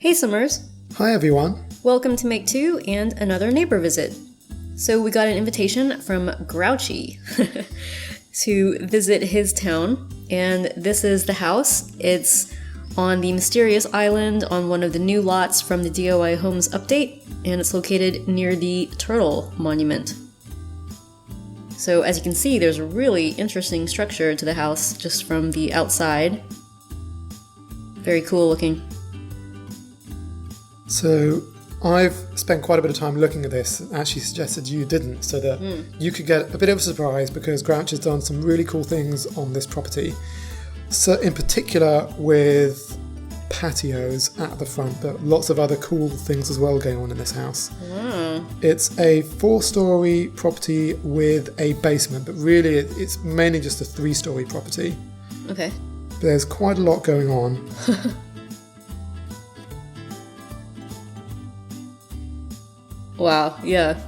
Hey Summers! Hi everyone! Welcome to Make 2 and another neighbor visit. So we got an invitation from Grouchy to visit his town, and this is the house. It's on the mysterious island on one of the new lots from the DIY Homes update, and it's located near the Turtle Monument. So as you can see, there's a really interesting structure to the house just from the outside. Very cool looking. So I've spent quite a bit of time looking at this and actually suggested you didn't, so that you could get a bit of a surprise, because Grouch has done some really cool things on this property. So in particular with patios at the front, but lots of other cool things as well going on in this house. Wow. It's a 4-story property with a basement, but really it's mainly just a 3-story property. Okay. But there's quite a lot going on. Wow, yeah.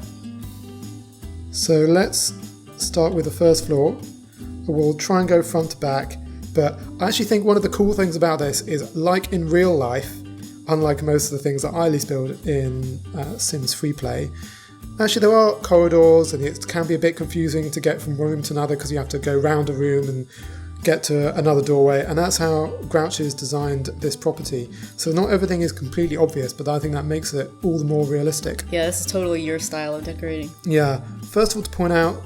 So let's start with the first floor. We'll try and go front to back, but I actually think one of the cool things about this is, like in real life, unlike most of the things that I least build in Sims FreePlay, actually there are corridors, and it can be a bit confusing to get from one room to another because you have to go round a room and get to another doorway, and that's how Grouch has designed this property. So not everything is completely obvious, but I think that makes it all the more realistic. Yeah, this is totally your style of decorating. Yeah. First of all, to point out,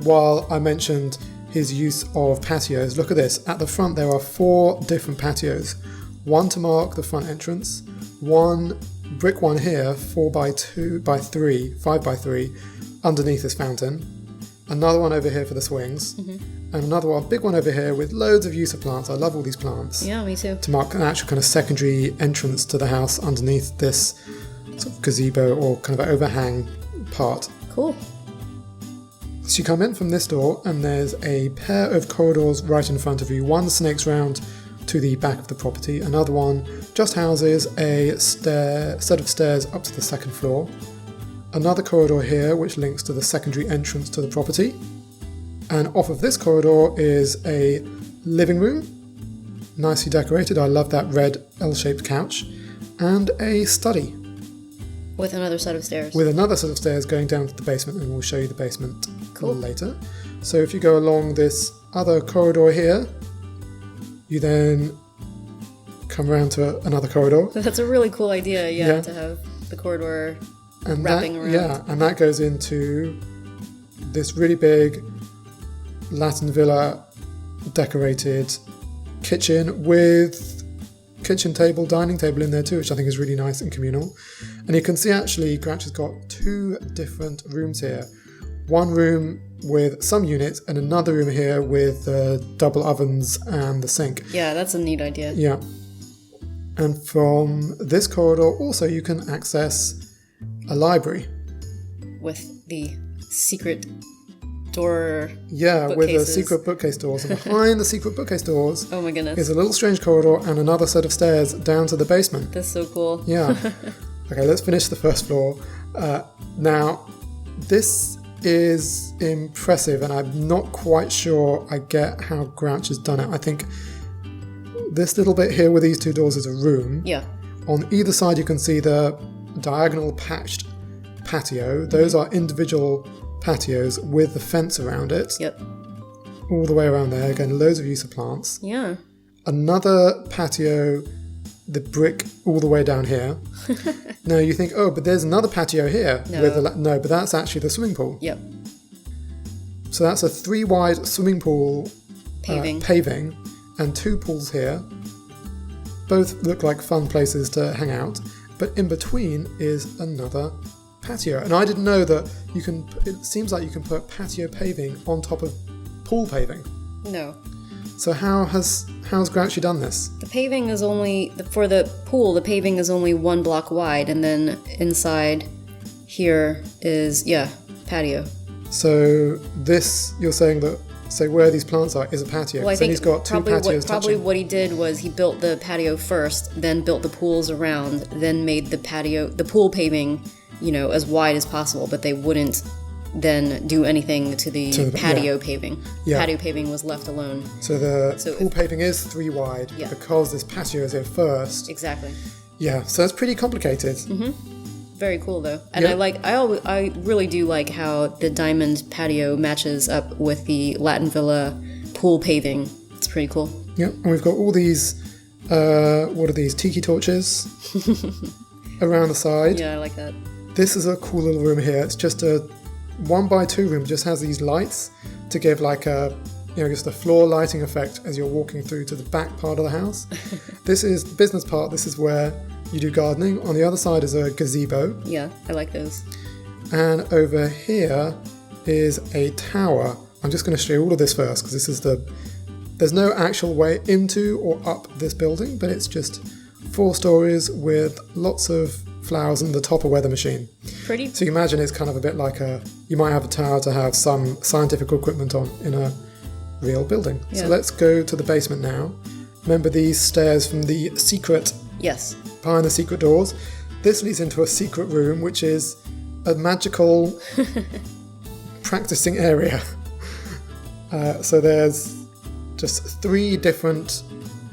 while I mentioned his use of patios, look at this. At the front there are 4 different patios. One to mark the front entrance, one brick one here, 4x2x3, 5x3, underneath this fountain. Another one over here for the swings, and another one, big one over here with loads of use of plants. I love all these plants. Yeah, me too. To mark an actual kind of secondary entrance to the house underneath this sort of gazebo or kind of overhang part. Cool. So you come in from this door, and there's a pair of corridors right in front of you. One snakes round to the back of the property. Another one just houses a set of stairs up to the second floor. Another corridor here which links to the secondary entrance to the property. And off of this corridor is a living room, nicely decorated. I love that red L-shaped couch. And a study. With another set of stairs. With another set of stairs going down to the basement, and we'll show you the basement later. So if you go along this other corridor here, you then come around to another corridor. That's a really cool idea, yeah. To have the corridor and wrapping around. Yeah, and that goes into this really big Latin villa decorated kitchen with kitchen table, dining table in there too, which I think is really nice and communal. And you can see actually Grouch has got 2 different rooms here. One room with some units, and another room here with double ovens and the sink. Yeah, that's a neat idea. Yeah. And from this corridor also you can access a library. With the secret door. Yeah, with the bookcases. secret bookcase doors. And behind the secret bookcase doors Oh my goodness. is a little strange corridor and another set of stairs down to the basement. That's so cool. Yeah. Okay, let's finish the first floor. Now, this is impressive, and I'm not quite sure I get how Grouch has done it. I think this little bit here with these 2 doors is a room. Yeah. On either side you can see the diagonal patched patio. Those are individual patios with the fence around it. Yep. All the way around there. Again, loads of use of plants. Yeah. Another patio, the brick all the way down here. Now you think, oh, but there's another patio here. No. But that's actually the swimming pool. Yep. So that's a 3-wide swimming pool Paving. And 2 pools here. Both look like fun places to hang out. But in between is another patio. And I didn't know that you can, it seems like you can put patio paving on top of pool paving. No. So how's Grouchy done this? The paving is only, for the pool, the paving is only 1 block wide, and then inside here is, patio. So this, you're saying that, say where these plants are, is a patio. Well, I think he's got 2 patios probably touching. what he did was he built the patio first, then built the pools around, then made the pool paving, as wide as possible, but they wouldn't then do anything to the patio paving. Yeah. Patio paving was left alone. So the pool paving is 3 wide because this patio is here first. Exactly. Yeah, so it's pretty complicated. Very cool though. And I really do like how the diamond patio matches up with the Latin Villa pool paving. It's pretty cool. Yeah, and we've got all these, what are these, tiki torches around the side. Yeah, I like that. This is a cool little room here. It's just a 1x2 room, just has these lights to give like a, just a floor lighting effect as you're walking through to the back part of the house. This is the business part. This is where you do gardening. On the other side is a gazebo. Yeah, I like those. And over here is a tower. I'm just going to show you all of this first because this is there's no actual way into or up this building, but it's just 4 stories with lots of flowers and the top of weather machine. Pretty. So you imagine it's kind of a bit like you might have a tower to have some scientific equipment on in a real building. Yeah. So let's go to the basement now. Remember these stairs from the secret? Yes. Behind the secret doors. This leads into a secret room, which is a magical practicing area. So there's just 3 different,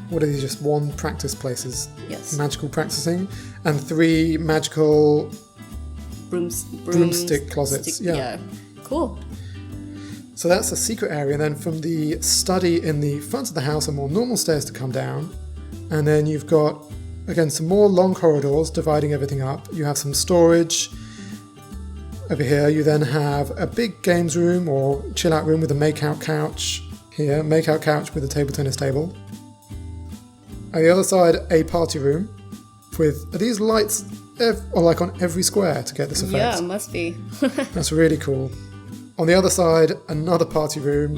what are these, just 1 practice places? Yes. Magical practicing, and 3 magical broomstick closets. Yeah. Cool. So that's a secret area. And then from the study in the front of the house are more normal stairs to come down. And then you've got, again, some more long corridors dividing everything up. You have some storage over here. You then have a big games room or chill out room with a make-out couch here. Make-out couch with a table tennis table. On the other side, a party room with, are these lights like on every square to get this effect? Yeah, it must be. That's really cool. On the other side, another party room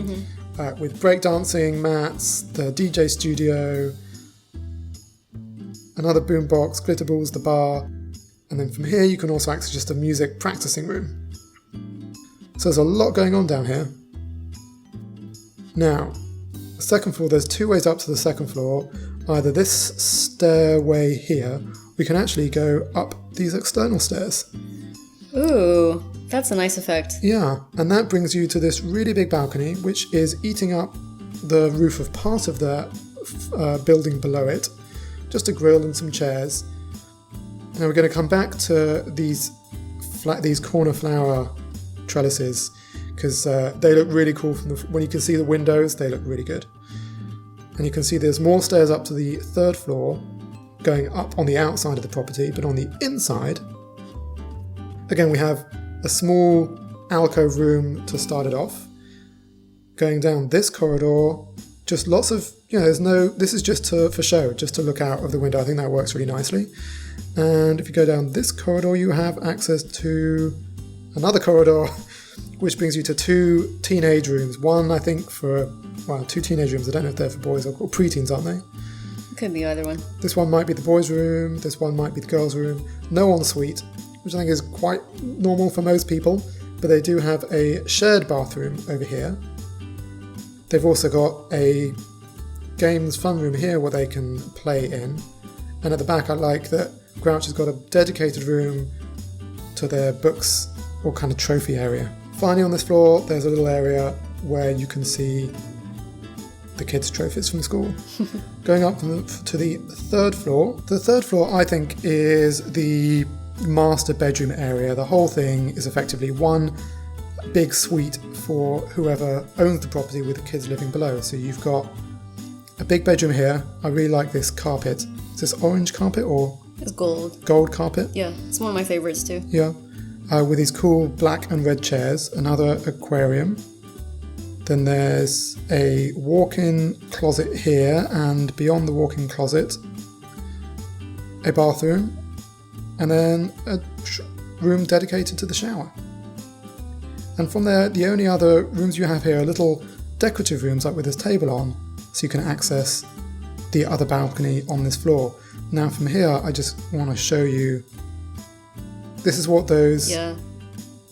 with breakdancing mats, the DJ studio, another boombox, glitter balls, the bar, and then from here you can also access just a music practicing room. So there's a lot going on down here. Now, the second floor, there's 2 ways up to the second floor. Either this stairway here, we can actually go up these external stairs. Ooh, that's a nice effect. Yeah, and that brings you to this really big balcony, which is eating up the roof of part of the building below it. Just a grill and some chairs. Now we're going to come back to these corner flower trellises because they look really cool when you can see the windows. They look really good, and you can see there's more stairs up to the 3rd floor, going up on the outside of the property, but on the inside, again we have a small alcove room to start it off. Going down this corridor, just lots of, this is just for show, just to look out of the window. I think that works really nicely. And if you go down this corridor, you have access to another corridor, which brings you to 2 teenage rooms. One, I think, 2 teenage rooms. I don't know if they're for boys or preteens, aren't they? Could be either one. This one might be the boys' room. This one might be the girls' room. No ensuite, which I think is quite normal for most people. But they do have a shared bathroom over here. They've also got a games fun room here where they can play in. And at the back, I like that Grouch has got a dedicated room to their books or kind of trophy area. Finally, on this floor, there's a little area where you can see the kids' trophies from school. Going up to the 3rd floor. The 3rd floor, I think, is the master bedroom area. The whole thing is effectively one big suite for whoever owns the property with the kids living below. So you've got a big bedroom here. I really like this carpet. Is this orange carpet or? It's gold. Gold carpet? Yeah, it's one of my favorites too. Yeah. With these cool black and red chairs. Another aquarium. Then there's a walk-in closet here, and beyond the walk-in closet, a bathroom, and then a room dedicated to the shower. And from there, the only other rooms you have here are little decorative rooms, like with this table on, so you can access the other balcony on this floor. Now from here, I just want to show you, this is what those... Yeah,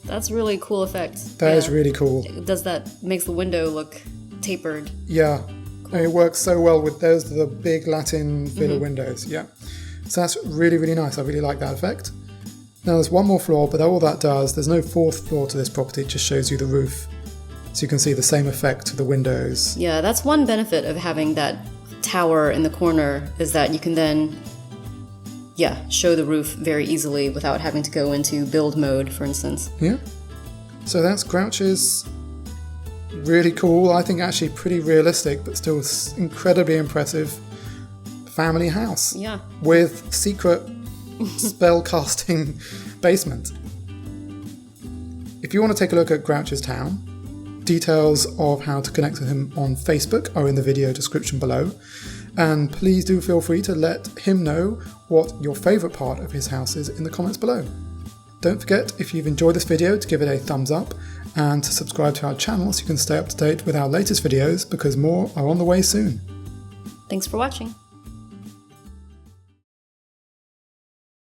that's really cool effect. That is really cool. It does that, makes the window look tapered. Yeah, cool. And it works so well with those, the big Latin villa windows, yeah. So that's really, really nice. I really like that effect. Now there's one more floor, but all that does, there's no 4th floor to this property, it just shows you the roof. So you can see the same effect to the windows. Yeah, that's one benefit of having that tower in the corner, is that you can then show the roof very easily without having to go into build mode, for instance. Yeah. So that's Grouchy's really cool, I think actually pretty realistic, but still incredibly impressive family house. Yeah. With secret spell casting basement. If you want to take a look at Grouchy's town, details of how to connect with him on Facebook are in the video description below. And please do feel free to let him know what your favourite part of his house is in the comments below. Don't forget, if you've enjoyed this video, to give it a thumbs up and to subscribe to our channel so you can stay up to date with our latest videos, because more are on the way soon. Thanks for watching.